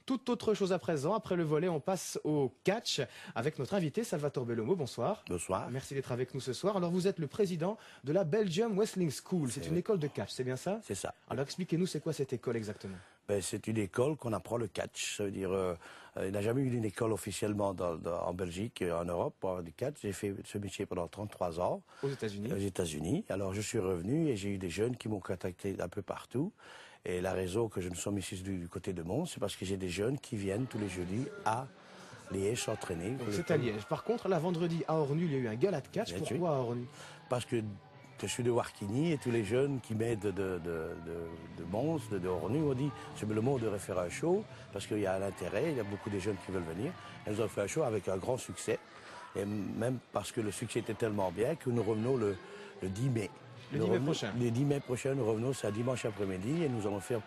Toute autre chose à présent. Après le volley, on passe au catch avec notre invité Salvatore Bellomo. Bonsoir. Bonsoir. Merci d'être avec nous ce soir. Alors vous êtes le président de la Belgium Wrestling School. C'est une école de catch, c'est bien ça? C'est ça. Alors expliquez-nous, c'est quoi cette école exactement? C'est une école qu'on apprend le catch. Ça veut dire, il n'a jamais eu une école officiellement en Belgique, en Europe, pour avoir du catch. J'ai fait ce métier pendant 33 ans. Aux États-Unis? Aux États-Unis. Alors je suis revenu et j'ai eu des jeunes qui m'ont contacté un peu partout. Et la raison que je me suis mis ici du côté de Mons, c'est parce que j'ai des jeunes qui viennent tous les jeudis à Liège s'entraîner. Donc c'est à Liège. Par contre, là, vendredi à Ornu, il y a eu un gala de catch. Pourquoi à Ornu? Parce que je suis de Warkini et tous les jeunes qui m'aident de Mons, de Ornu, ont dit « Monsieur Bellomo, on devrait faire un show parce qu'il y a l'intérêt, il y a beaucoup de jeunes qui veulent venir. » Et nous avons fait un show avec un grand succès. Et même parce que le succès était tellement bien que nous revenons le 10 mai. Le 10 mai prochain. Le 10 mai prochain, nous revenons, c'est un dimanche après-midi et nous allons faire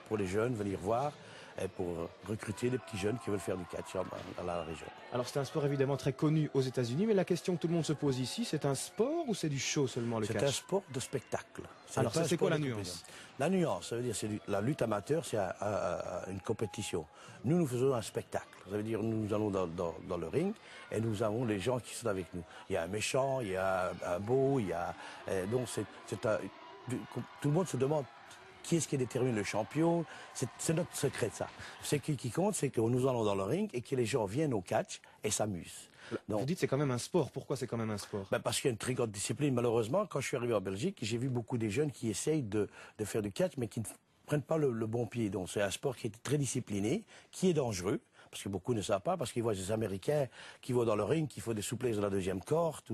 pour les jeunes venir voir et pour recruter des petits jeunes qui veulent faire du catch dans la région. Alors c'est un sport évidemment très connu aux États-Unis, mais la question que tout le monde se pose ici, c'est un sport ou c'est du show seulement le catch? C'est un sport de spectacle. Alors c'est quoi la nuance? La nuance, ça veut dire c'est la lutte amateur, c'est une compétition. Nous faisons un spectacle. Ça veut dire nous allons dans le ring et nous avons les gens qui sont avec nous. Il y a un méchant, il y a un beau, il y a donc tout le monde se demande qui est-ce qui détermine le champion. C'est notre secret, ça. Ce qui compte, c'est que nous allons dans le ring et que les gens viennent au catch et s'amusent. Vous dites c'est quand même un sport. Pourquoi c'est quand même un sport? Parce qu'il y a une très grande discipline. Malheureusement, quand je suis arrivé en Belgique, j'ai vu beaucoup des jeunes qui essayent de faire du catch, mais qui ne prennent pas le bon pied. Donc c'est un sport qui est très discipliné, qui est dangereux. Parce que beaucoup ne savent pas, parce qu'ils voient des Américains qui vont dans le ring, qui font des souplesses de la deuxième corde,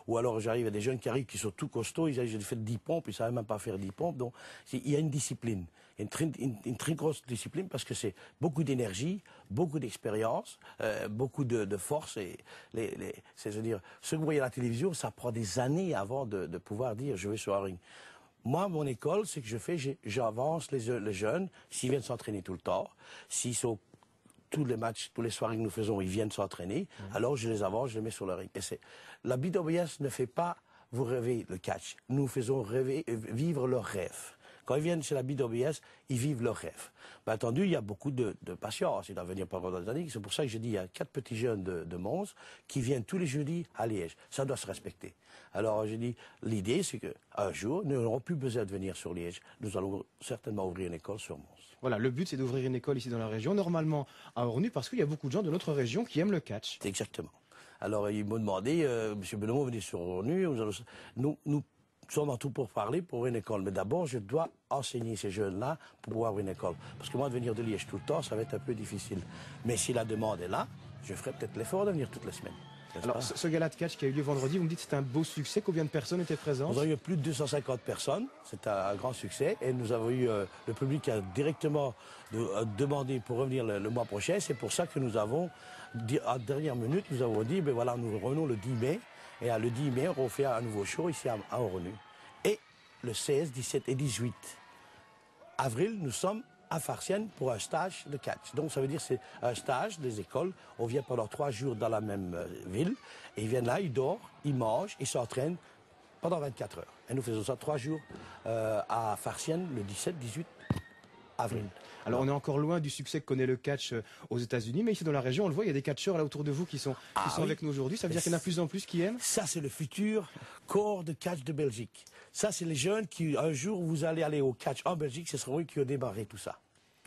ou alors j'arrive à des jeunes qui arrivent, qui sont tout costauds, ils ont fait 10 pompes, ils ne savent même pas faire 10 pompes. Donc il y a une discipline, une très grosse discipline, parce que c'est beaucoup d'énergie, beaucoup d'expérience, beaucoup de force. C'est-à-dire, ce que vous voyez à la télévision, ça prend des années avant de pouvoir dire je vais sur un ring. Moi, mon école, c'est que j'avance les jeunes, s'ils viennent s'entraîner tout le temps, s'ils sont tous les matchs, tous les soirées que nous faisons, ils viennent s'entraîner. Alors je les avance, je les mets sur le ring. Et la BWS ne fait pas vous rêver le catch. Nous faisons vivre leurs rêves. Quand ils viennent chez la BWS, ils vivent leurs rêves. Bien entendu, il y a beaucoup de patience. Ils doivent venir pendant des années. C'est pour ça que je dis, il y a 4 petits jeunes de Mons qui viennent tous les jeudis à Liège. Ça doit se respecter. Alors, je dis, l'idée, c'est qu'un jour, nous n'aurons plus besoin de venir sur Liège. Nous allons certainement ouvrir une école sur Mons. Voilà, le but, c'est d'ouvrir une école ici dans la région, normalement à Ornu, parce qu'il y a beaucoup de gens de notre région qui aiment le catch. Exactement. Alors, ils m'ont demandé, Monsieur Bellomo, venez sur Ornu. Nous sommes en tout pour parler pour une école. Mais d'abord, je dois enseigner ces jeunes-là pour pouvoir avoir une école. Parce que moi, de venir de Liège tout le temps, ça va être un peu difficile. Mais si la demande est là, je ferai peut-être l'effort de venir toutes les semaines. Alors, ce gala de catch qui a eu lieu vendredi, vous me dites que c'était un beau succès. Combien de personnes étaient présentes? Nous avons eu plus de 250 personnes. C'est un grand succès. Et nous avons eu le public qui a directement demandé pour revenir le mois prochain. C'est pour ça que nous avons, à dernière minute, nous avons dit, ben voilà, nous revenons le 10 mai. Et le 10 mai, on fait un nouveau show ici à Ornu. Et le 16, 17 et 18 avril, nous sommes à Farciennes pour un stage de catch. Donc ça veut dire c'est un stage des écoles. On vient pendant 3 jours dans la même ville. Et ils viennent là, ils dorment, ils mangent, ils s'entraînent pendant 24 heures. Et nous faisons ça 3 jours à Farciennes le 17, 18 avril. Alors on est encore loin du succès que connaît le catch aux États-Unis, mais ici dans la région, on le voit, il y a des catcheurs là autour de vous qui sont avec nous aujourd'hui. Ça veut dire qu'il y en a de plus en plus qui aiment? Ça, c'est le futur corps de catch de Belgique. Ça, c'est les jeunes qui, un jour, vous allez aller au catch en Belgique, ce seront eux qui ont démarré tout ça.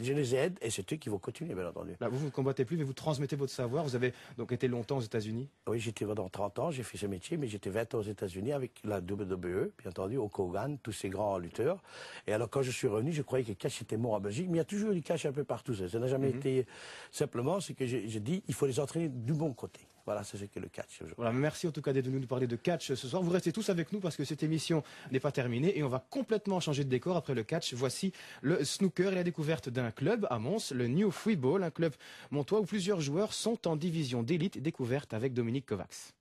Je les aide et c'est eux qui vont continuer, bien entendu. Là, vous ne combattez plus, mais vous transmettez votre savoir. Vous avez donc été longtemps aux États-Unis? Oui, j'étais pendant 30 ans, j'ai fait ce métier, mais j'étais 20 ans aux États-Unis avec la WWE, bien entendu, au Kogan, tous ces grands lutteurs. Et alors, quand je suis revenu, je croyais que le catch était mort en Belgique, mais il y a toujours eu du catch un peu partout. Ça n'a jamais été... Simplement, c'est que je dis, il faut les entraîner du bon côté. Voilà, c'est ce qu'est le catch aujourd'hui. Voilà, merci en tout cas d'être venu nous parler de catch ce soir. Vous restez tous avec nous parce que cette émission n'est pas terminée et on va complètement changer de décor après le catch. Voici le snooker et la découverte d'un club à Mons, le New Free Ball, un club montois où plusieurs joueurs sont en division d'élite, découverte avec Dominique Kovacs.